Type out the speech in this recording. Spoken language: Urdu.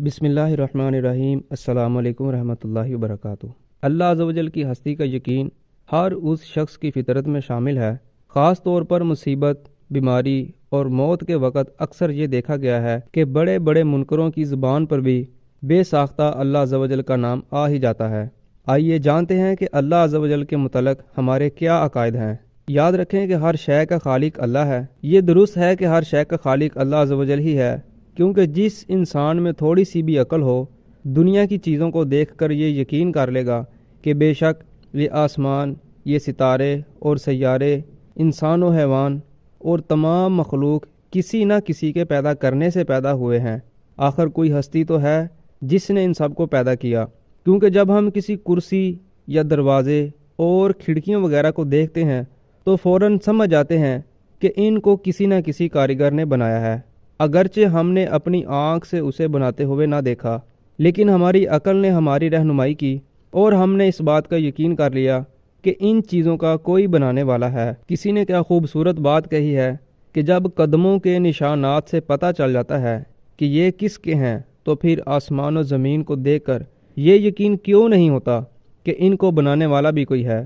بسم اللہ الرحمن الرحیم۔ السلام علیکم ورحمۃ اللہ وبرکاتہ۔ اللہ عز و جل کی ہستی کا یقین ہر اس شخص کی فطرت میں شامل ہے۔ خاص طور پر مصیبت، بیماری اور موت کے وقت اکثر یہ دیکھا گیا ہے کہ بڑے بڑے منکروں کی زبان پر بھی بے ساختہ اللہ عز و جل کا نام آ ہی جاتا ہے۔ آئیے جانتے ہیں کہ اللہ عز و جل کے متعلق ہمارے کیا عقائد ہیں۔ یاد رکھیں کہ ہر شے کا خالق اللہ ہے۔ یہ درست ہے کہ ہر شے کا خالق اللہ عز و جل ہی ہے، کیونکہ جس انسان میں تھوڑی سی بھی عقل ہو، دنیا کی چیزوں کو دیکھ کر یہ یقین کر لے گا کہ بے شک یہ آسمان، یہ ستارے اور سیارے، انسان و حیوان اور تمام مخلوق کسی نہ کسی کے پیدا کرنے سے پیدا ہوئے ہیں۔ آخر کوئی ہستی تو ہے جس نے ان سب کو پیدا کیا، کیونکہ جب ہم کسی کرسی یا دروازے اور کھڑکیوں وغیرہ کو دیکھتے ہیں تو فوراً سمجھ جاتے ہیں کہ ان کو کسی نہ کسی کاریگر نے بنایا ہے، اگرچہ ہم نے اپنی آنکھ سے اسے بناتے ہوئے نہ دیکھا، لیکن ہماری عقل نے ہماری رہنمائی کی اور ہم نے اس بات کا یقین کر لیا کہ ان چیزوں کا کوئی بنانے والا ہے۔ کسی نے کیا خوبصورت بات کہی ہے کہ جب قدموں کے نشانات سے پتہ چل جاتا ہے کہ یہ کس کے ہیں، تو پھر آسمان و زمین کو دیکھ کر یہ یقین کیوں نہیں ہوتا کہ ان کو بنانے والا بھی کوئی ہے۔